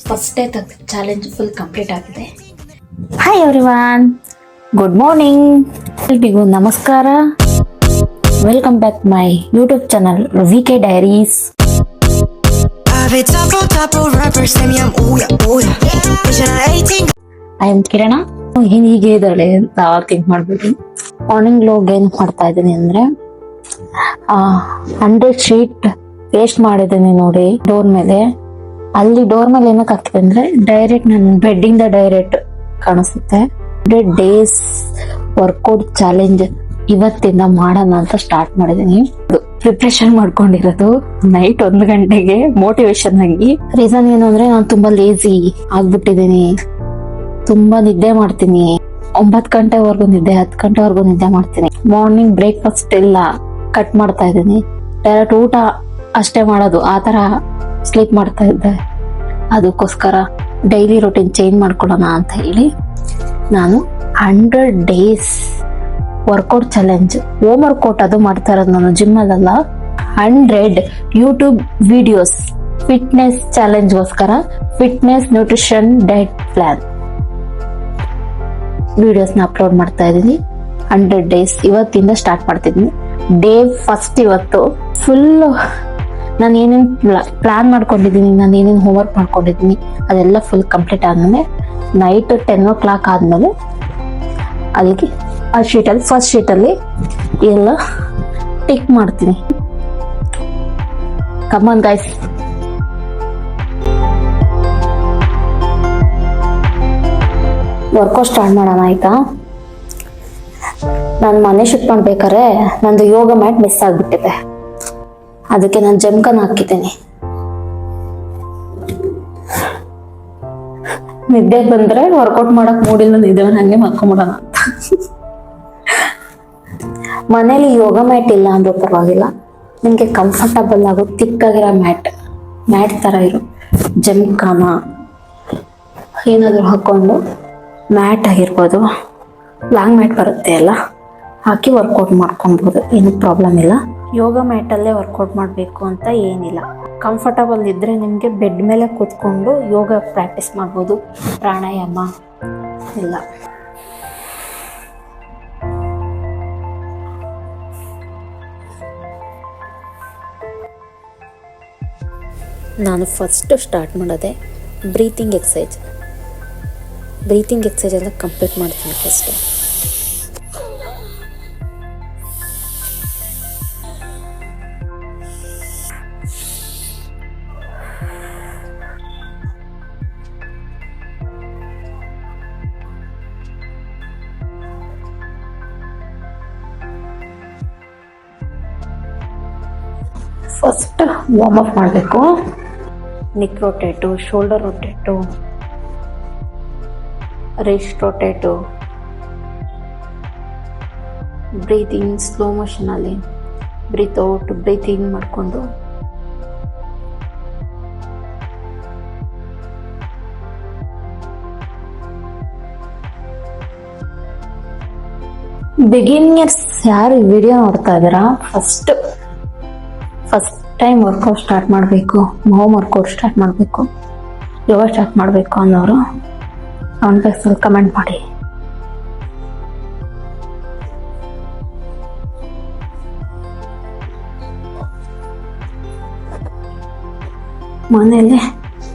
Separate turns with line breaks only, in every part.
First day challenge full complete ಆಗಿದೆ. Hi everyone, good morning, ಎಲ್ರಿಗೂ ನಮಸ್ಕಾರ. Welcome back my YouTube channel VK Diaries. I am Kiran. ಹೀಗೆ ಇದ್ದಾಳೆ ಅಂತ ಥಿಂಕ್ ಮಾಡ್ಬಿಟ್ಟು ಮಾರ್ನಿಂಗ್ ಲೋಗ್ ಏನ್ ಮಾಡ್ತಾ ಇದ್ದೀನಿ ಅಂದ್ರೆ 100 ಶೀಟ್ ವೇಸ್ಟ್ ಮಾಡಿದ್ದೀನಿ ನೋಡಿ ಡೋರ್ ಮೇಲೆ. ಅಲ್ಲಿ ಡೋರ್ ಮೇಲೆ ಏನಕ್ಕೆ ಆಗ್ತದೆ ಅಂದ್ರೆ ಡೈರೆಕ್ಟ್ ನನ್ನ ಬೆಡ್ಡಿಂದ ಡೈರೆಕ್ಟ್ ಕಾಣಿಸುತ್ತೆ. 100 ಡೇಸ್ ವರ್ಕೌಟ್ ಚಾಲೆಂಜ್ ಇವತ್ತಿಂದ ಮಾಡೋಣ ಅಂತ ಸ್ಟಾರ್ಟ್ ಮಾಡಿದೀನಿ. ಪ್ರಿಪ್ರೇಷನ್ ಮಾಡ್ಕೊಂಡಿರೋದು ನೈಟ್ 1 ಗಂಟೆಗೆ ಮೋಟಿವೇಶನ್ ಆಗಿ. ರೀಸನ್ ಏನು ಅಂದ್ರೆ ನಾನು ತುಂಬಾ ಲೇಜಿ ಆಗ್ಬಿಟ್ಟಿದ್ದೀನಿ. ತುಂಬಾ ನಿದ್ದೆ ಮಾಡ್ತೀನಿ. 9 ಗಂಟೆವರೆಗೂ ನಿದ್ದೆ, 10 ಗಂಟೆವರೆಗೂ ನಿದ್ದೆ ಮಾಡ್ತೀನಿ. ಮಾರ್ನಿಂಗ್ ಬ್ರೇಕ್ಫಾಸ್ಟ್ ಎಲ್ಲ ಕಟ್ ಮಾಡ್ತಾ ಇದ್ದೀನಿ. ಡೈರೆಕ್ಟ್ ಊಟ ಅಷ್ಟೇ ಮಾಡೋದು, ಆ ತರ ಸ್ಲೀಪ್ ಮಾಡ್ತಾ ಇದ್ದೆ. ಅದಕ್ಕೋಸ್ಕರ ಡೈಲಿ ರೂಟೀನ್ ಚೇಂಜ್ ಮಾಡ್ಕೊಳ್ಳೋಣ ಅಂತ ಹೇಳಿ ನಾನು 100 days workout challenge, home workout ಅದು ಮಾಡ್ತಾ ಇರೋದು ನಾನು ಜಿಮ್ ಅಲ್ಲ. 100 ಯೂಟ್ಯೂಬ್ ವಿಡಿಯೋಸ್ ಫಿಟ್ನೆಸ್ ಚಾಲೆಂಜ್ಗೋಸ್ಕರ, ಫಿಟ್ನೆಸ್ ನ್ಯೂಟ್ರಿಷನ್ ಡಯಟ್ ಪ್ಲಾನ್ ವಿಡಿಯೋಸ್ನ ಅಪ್ಲೋಡ್ ಮಾಡ್ತಾ ಇದ್ದೀನಿ. 100 ಡೇಸ್ ಇವತ್ತಿಂದ ಸ್ಟಾರ್ಟ್ ಮಾಡ್ತಿದ್ದೀನಿ. ಡೇ ಫಸ್ಟ್ ಇವತ್ತು ಫುಲ್ ನಾನು ಏನೇನು ಪ್ಲಾನ್ ಮಾಡ್ಕೊಂಡಿದ್ದೀನಿ, ನಾನು ಏನೇನು ಹೋಮ್ವರ್ಕ್ ಮಾಡ್ಕೊಂಡಿದ್ದೀನಿ ಅದೆಲ್ಲ ಫುಲ್ ಕಂಪ್ಲೀಟ್ ಆದ್ಮೇಲೆ ನೈಟ್ 10 o'clock ಆದ್ಮೇಲೆ ಅಲ್ಲಿಗೆ ಆ ಶೀಟಲ್ಲಿ ಫಸ್ಟ್ ಶೀಟಲ್ಲಿ ಎಲ್ಲ ಟಿಕ್ ಮಾಡ್ತೀನಿ. ಕಮಾನ್ ಗೈಸ್, ವರ್ಕೌಟ್ ಸ್ಟಾರ್ಟ್ ಮಾಡೋಣ ಆಯ್ತಾ. ನಾನು ಮನೆ ಶಿಫ್ಟ್ ಮಾಡ್ಬೇಕಾದ್ರೆ ನಂದು ಯೋಗ ಮ್ಯಾಟ್ ಮಿಸ್ ಆಗ್ಬಿಟ್ಟಿದೆ. ಅದಕ್ಕೆ ನಾನು ಜಮ್ಕನ್ ಹಾಕಿದ್ದೀನಿ. ನಿದ್ದೆ ಬಂದ್ರೆ ವರ್ಕೌಟ್ ಮಾಡಕ್ ಮೂಡಿಲ್ಲ, ನಿದ್ದೆ ಹಂಗೆ ಮಲ್ಕೊಂಬಿಡೋಣ ಅಂತ. ಮನೇಲಿ ಯೋಗ ಮ್ಯಾಟ್ ಇಲ್ಲ ಅಂದ್ರೂ ಪರವಾಗಿಲ್ಲ, ನಿಮ್ಗೆ ಕಂಫರ್ಟಬಲ್ ಆಗೋ ತಿಕ್ಕಾಗಿರೋ ಮ್ಯಾಟ್ ತರ ಇರೋ ಜಮ್ಕಾನ ಏನಾದ್ರು ಹಾಕೊಂಡು, ಮ್ಯಾಟ್ ಆಗಿರ್ಬೋದು, ಲಾಂಗ್ ಮ್ಯಾಟ್ ಬರುತ್ತೆ ಅಲ್ಲ, ಹಾಕಿ ವರ್ಕೌಟ್ ಮಾಡ್ಕೊಬೋದು, ಏನು ಪ್ರಾಬ್ಲಮ್ ಇಲ್ಲ. ಯೋಗ ಮ್ಯಾಟಲ್ಲೇ ವರ್ಕೌಟ್ ಮಾಡಬೇಕು ಅಂತ ಏನಿಲ್ಲ. ಕಂಫರ್ಟಬಲ್ ಇದ್ದರೆ ನಿಮಗೆ ಬೆಡ್ ಮೇಲೆ ಕೂತ್ಕೊಂಡು ಯೋಗ ಪ್ರಾಕ್ಟೀಸ್ ಮಾಡ್ಬೋದು, ಪ್ರಾಣಾಯಾಮ ಇಲ್ಲ. ನಾನು ಫಸ್ಟ್ ಸ್ಟಾರ್ಟ್ ಮಾಡೋದೆ ಬ್ರೀತಿಂಗ್ ಎಕ್ಸಸೈಜ್ ಎಲ್ಲ ಕಂಪ್ಲೀಟ್ ಮಾಡ್ತೀನಿ ಫಸ್ಟ್. ಫಸ್ಟ್ ವಾರ್ಮ್ ಅಪ್ ಮಾಡಬೇಕು. Neck rotate, shoulder rotate, wrist rotate, breathing slow ಮೋಷನಲ್ಲಿ ಬ್ರೀತ್ ಔಟ್ ಬ್ರೀತ್ ಇನ್ ಮಾಡಿಕೊಂಡು ಬಿಗಿನರ್ಸ್ ಯಾರು ಈ ವಿಡಿಯೋ ನೋಡ್ತಾ ಇದ್ದೀರಾ, ಫಸ್ಟ್ ಟೈಮ್ ವರ್ಕೌಟ್ ಸ್ಟಾರ್ಟ್ ಮಾಡಬೇಕು, ಹೋಮ್ ವರ್ಕೌಟ್ ಸ್ಟಾರ್ಟ್ ಮಾಡಬೇಕು, ಯೋಗ ಸ್ಟಾರ್ಟ್ ಮಾಡಬೇಕು ಅನ್ನೋರು ಕಮೆಂಟ್ ಬಾಕ್ಸಲ್ಲಿ ಕಮೆಂಟ್ ಮಾಡಿ. ಮನೇಲೆ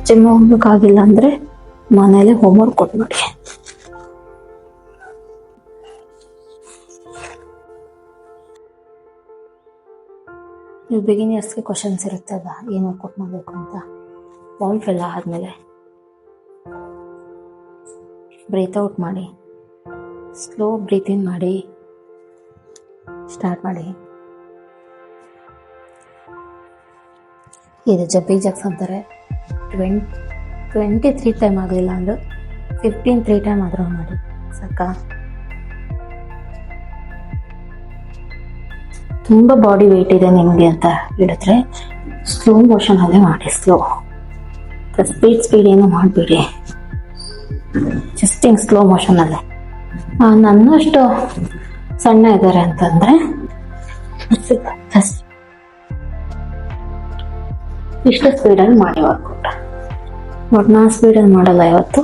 ಜಿಮ್ ಹೋಗ್ಬೇಕಾಗಿಲ್ಲ ಅಂದರೆ ಮನೇಲೆ ಹೋಮ್ ವರ್ಕೌಟ್ ಮಾಡಿ. ನೀವು ಬಿಗಿನಿಯರ್ಸ್ಗೆ ಕ್ವಶನ್ಸ್ ಇರುತ್ತಲ್ಲ, ಏನು ವರ್ಕೌಟ್ ಮಾಡಬೇಕು ಅಂತ. ವಾರ್ಮ್ ಎಲ್ಲ ಆದಮೇಲೆ ಬ್ರೀತ್ ಔಟ್ ಮಾಡಿ, ಸ್ಲೋ ಬ್ರೀತ್ ಇನ್ ಮಾಡಿ ಸ್ಟಾರ್ಟ್ ಮಾಡಿ. ಇದು ಜಬ್ಬಿಂಗ್ ಜಾಕ್ಸ್ ಅಂತಾರೆ. 23 ಟೈಮ್ ಆಗಲಿಲ್ಲ ಅಂದ್ರೆ 3 ಟೈಮ್ ಆದರೂ ಮಾಡಿ ಸಾಕಾ. ತುಂಬ ಬಾಡಿ ವೆಯ್ಟ್ ಇದೆ ನಿಮಗೆ ಅಂತ ಹೇಳಿದ್ರೆ ಸ್ಲೋ ಮೋಷನಲ್ಲೇ ಮಾಡಿ. ಸ್ಪೀಡ್ ಏನು ಮಾಡಬೇಡಿ, ಜಸ್ಟ್ ಹಿಂಗೆ ಸ್ಲೋ ಮೋಷನಲ್ಲೇ. ನನ್ನಷ್ಟು ಸಣ್ಣ ಇದ್ದಾರೆ ಅಂತಂದರೆ ಇಷ್ಟು ಸ್ಪೀಡಲ್ಲಿ ಮಾಡಿ ವರ್ಕೌಟ್. ಬಟ್ ನಾನು ಸ್ಪೀಡಲ್ಲಿ ಮಾಡಲ್ಲ ಇವತ್ತು,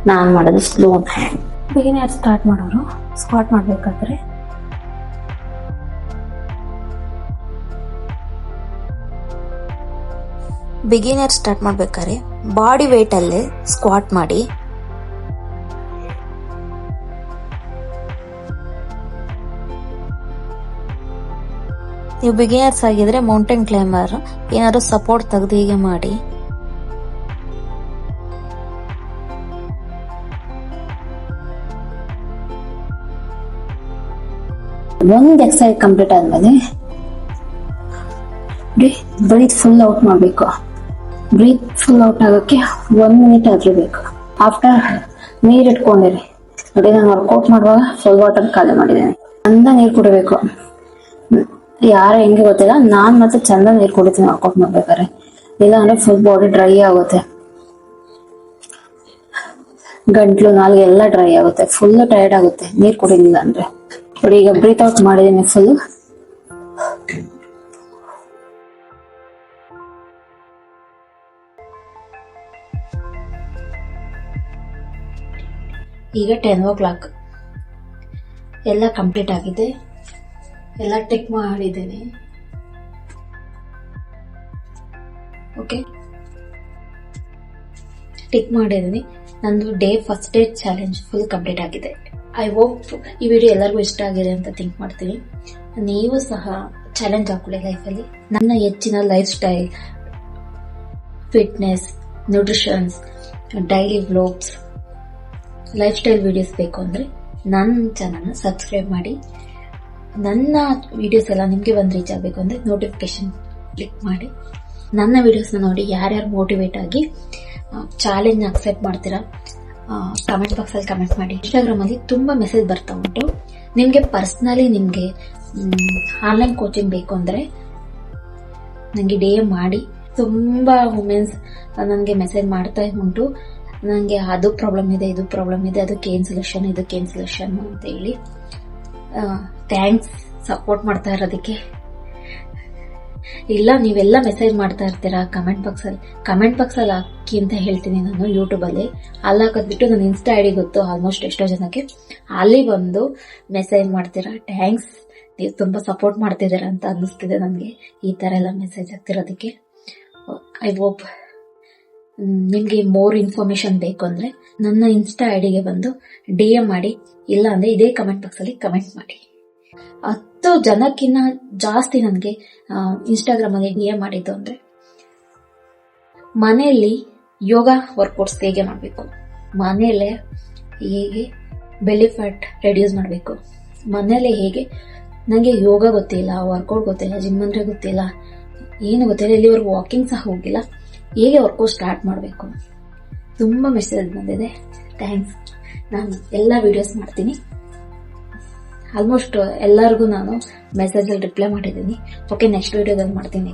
ನಾನು ಮಾಡೋದು ಸ್ಲೋ ಹ್ಯಾಂಡ್. ಬಿಗಿನರ್ ಸ್ಟಾರ್ಟ್ ಮಾಡೋರು ಸ್ಕ್ವಾಟ್ ಮಾಡಬೇಕಾದ್ರೆ
ಬಾಡಿ ವೇಟ್ ಅಲ್ಲೇ ಸ್ಕ್ವಾಟ್ ಮಾಡಿ. ನೀವು ಬಿಗಿನರ್ಸ್ ಆಗಿದ್ರೆ ಮೌಂಟೇನ್ ಕ್ಲೈಂಬರ್ ಏನಾದ್ರು ಸಪೋರ್ಟ್ ತೆಗೆದು ಹೀಗೆ ಮಾಡಿ.
ಒಂದು ಎಕ್ಸರ್ಸೈಸ್ ಕಂಪ್ಲೀಟ್ ಆದ್ಮೇಲೆ ಬ್ರೀತ್ ಫುಲ್ ಔಟ್ ಮಾಡಬೇಕು. ಬ್ರೀತ್ ಫುಲ್ ಔಟ್ ಆಗೋಕ್ಕೆ 1 ಮಿನಿಟ್ ಆದ್ರೂ ಬೇಕು. ಆಫ್ಟರ್ ನೀರ್ ಇಟ್ಕೊಂಡಿರಿ ನೋಡಿ, ನಾನು ವರ್ಕೌಟ್ ಮಾಡುವಾಗ ಫುಲ್ ವಾಟರ್ ಖಾಲಿ ಮಾಡಿದ್ದೇನೆ. ಚಂದ ನೀರು ಕುಡಿಬೇಕು. ಯಾರು ಹೆಂಗೆ ಗೊತ್ತಿಲ್ಲ, ನಾನ್ ಮತ್ತೆ ಚಂದ ನೀರು ಕುಡಿತೀನಿ ವರ್ಕೌಟ್ ಮಾಡ್ಬೇಕಾದ್ರೆ, ಇಲ್ಲ ಅಂದ್ರೆ ಫುಲ್ ಬಾಡಿ ಡ್ರೈ ಆಗುತ್ತೆ, ಗಂಟ್ಲು ನಾಲ್ಗೆ ಎಲ್ಲ ಡ್ರೈ ಆಗುತ್ತೆ, ಫುಲ್ ಟೈರ್ಡ್ ಆಗುತ್ತೆ ನೀರು ಕುಡಿಲಿಲ್ಲ ಅಂದ್ರೆ. ನೋಡಿ ಈಗ ಬ್ರೀತ್ ಔಟ್ ಮಾಡಿದೀನಿ ಫುಲ್. ಈಗ 10 ಎಲ್ಲ ಕಂಪ್ಲೀಟ್ ಆಗಿದೆ, ಎಲ್ಲ ಟಿಕ್ ಮಾಡಿದ್ದೇನೆ. ಓಕೆ, ಟಿಕ್ ಮಾಡಿದ್ದೀನಿ. ನಂದು first day challenge full complete ಆಗಿದೆ. ಐ ಹೋಪ್ ಈ ವಿಡಿಯೋ ಎಲ್ಲರಿಗೂ ಇಷ್ಟ ಆಗಿದೆ ಅಂತ ಥಿಂಕ್ ಮಾಡ್ತೀನಿ. ನೀವು ಸಹ ಚಾಲೆಂಜ್ ಹಾಕೊಳ್ಳಿ ಲೈಫಲ್ಲಿ. ನನ್ನ ಹೆಚ್ಚಿನ life style, fitness, nutritions, daily vlogs, life style videos ಬೇಕು ಅಂದ್ರೆ ನನ್ನ ಚಾನಲ್ನ ಸಬ್ಸ್ಕ್ರೈಬ್ ಮಾಡಿ. ನನ್ನ ವಿಡಿಯೋಸ್ ಎಲ್ಲ ನಿಮಗೆ ಬಂದು ರೀಚ್ ಆಗಬೇಕು ಅಂದ್ರೆ ನೋಟಿಫಿಕೇಶನ್ ಕ್ಲಿಕ್ ಮಾಡಿ. ನನ್ನ ವಿಡಿಯೋಸ್ನ ನೋಡಿ ಯಾರ್ಯಾರು ಮೋಟಿವೇಟ್ ಆಗಿ ಚಾಲೆಂಜ್ ಅಕ್ಸೆಪ್ಟ್ ಮಾಡ್ತೀರಾ ಕಮೆಂಟ್ ಬಾಕ್ಸ್ ಅಲ್ಲಿ ಕಮೆಂಟ್ ಮಾಡಿ. ಇನ್ಸ್ಟಾಗ್ರಾಮ್ ಅಲ್ಲಿ ತುಂಬಾ ಮೆಸೇಜ್ ಬರ್ತಾ ಉಂಟು. ನಿಮ್ಗೆ ಪರ್ಸನಲಿ ನಿಮ್ಗೆ ಆನ್ಲೈನ್ ಕೋಚಿಂಗ್ ಬೇಕು ಅಂದ್ರೆ ನಂಗೆ DM ಮಾಡಿ. ತುಂಬಾ ವುಮೆನ್ಸ್ ನನಗೆ ಮೆಸೇಜ್ ಮಾಡ್ತಾ ಉಂಟು, ನಂಗೆ ಅದು ಪ್ರಾಬ್ಲಮ್ ಇದೆ, ಇದು ಪ್ರಾಬ್ಲಮ್ ಇದೆ, ಅದಕ್ಕೆ ಏನ್ ಸೊಲ್ಯೂಷನ್, ಇದಕ್ಕೆ ಏನ್ ಸೊಲ್ಯೂಷನ್ ಅಂತ ಹೇಳಿ. ಥ್ಯಾಂಕ್ಸ್ ಸಪೋರ್ಟ್ ಮಾಡ್ತಾ ಇರೋದಕ್ಕೆ. ಇಲ್ಲ ನೀವೆಲ್ಲ ಮೆಸೇಜ್ ಮಾಡ್ತಾ ಇರ್ತೀರಾ ಕಮೆಂಟ್ ಬಾಕ್ಸ್ ಅಲ್ಲಿ ಹಾಕಿ ಅಂತ ಹೇಳ್ತೀನಿ ನಾನು ಯೂಟ್ಯೂಬ್ ಅಲ್ಲಿ. ಅಲ್ಲಿ ಹಾಕೋದ್ಬಿಟ್ಟು ನನ್ನ ಇನ್ಸ್ಟಾ ID ಗೊತ್ತು ಆಲ್ಮೋಸ್ಟ್ ಎಷ್ಟೋ ಜನಕ್ಕೆ, ಅಲ್ಲಿ ಬಂದು ಮೆಸೇಜ್ ಮಾಡ್ತೀರಾ. ಥ್ಯಾಂಕ್ಸ್, ನೀವು ತುಂಬಾ ಸಪೋರ್ಟ್ ಮಾಡ್ತಿದ್ದೀರಾ ಅಂತ ಅನ್ನಿಸ್ತಿದೆ ನನಗೆ ಈ ತರ ಎಲ್ಲ ಮೆಸೇಜ್ ಆಗ್ತಿರೋದಕ್ಕೆ. ಐ ಹೋಪ್ ನಿಮ್ಗೆ ಮೋರ್ ಇನ್ಫಾರ್ಮೇಶನ್ ಬೇಕು ಅಂದ್ರೆ ನನ್ನ ಇನ್ಸ್ಟಾ ಐಡಿಗೆ ಬಂದು DM ಮಾಡಿ, ಇಲ್ಲ ಅಂದ್ರೆ ಇದೇ ಕಮೆಂಟ್ ಬಾಕ್ಸ್ ಅಲ್ಲಿ ಕಮೆಂಟ್ ಮಾಡಿ. 10 ಜನಕ್ಕಿಂತ ಜಾಸ್ತಿ ನನಗೆ ಇನ್ಸ್ಟಾಗ್ರಾಮ್ ಅಲ್ಲಿ DM ಮಾಡಿದ್ದು ಅಂದ್ರೆ ಮನೆಯಲ್ಲಿ ಯೋಗ ವರ್ಕೌಟ್ಸ್ ಹೇಗೆ ಮಾಡಬೇಕು, ಮನೆಯಲ್ಲೇ ಹೇಗೆ ಬೆಲ್ಲಿ ಫ್ಯಾಟ್ ರೆಡ್ಯೂಸ್ ಮಾಡಬೇಕು, ಮನೆಯಲ್ಲೇ ಹೇಗೆ, ನನಗೆ ಯೋಗ ಗೊತ್ತಿಲ್ಲ, ವರ್ಕೌಟ್ ಗೊತ್ತಿಲ್ಲ, ಜಿಮ್ ಅಂದ್ರೆ ಗೊತ್ತಿಲ್ಲ, ಏನು ಗೊತ್ತಿಲ್ಲ, ಇಲ್ಲಿವರೆಗೂ ವಾಕಿಂಗ್ ಸಹ ಹೋಗಿಲ್ಲ, ಹೇಗೆ ವರ್ಕೌಟ್ ಸ್ಟಾರ್ಟ್ ಮಾಡಬೇಕು, ತುಂಬಾ ಮೆಸೇಜ್ ಬಂದಿದೆ. ಥ್ಯಾಂಕ್ಸ್. ನಾನು ಎಲ್ಲ ವಿಡಿಯೋಸ್ ಮಾಡ್ತೀನಿ, ಆಲ್ಮೋಸ್ಟ್ ಎಲ್ಲರಿಗೂ ನಾನು ಮೆಸೇಜ್ ಅಲ್ಲಿ ರಿಪ್ಲೈ ಮಾಡಿದ್ದೀನಿ. ಓಕೆ, ನೆಕ್ಸ್ಟ್ ವಿಡಿಯೋದಲ್ಲಿ ಮಾಡ್ತೀನಿ.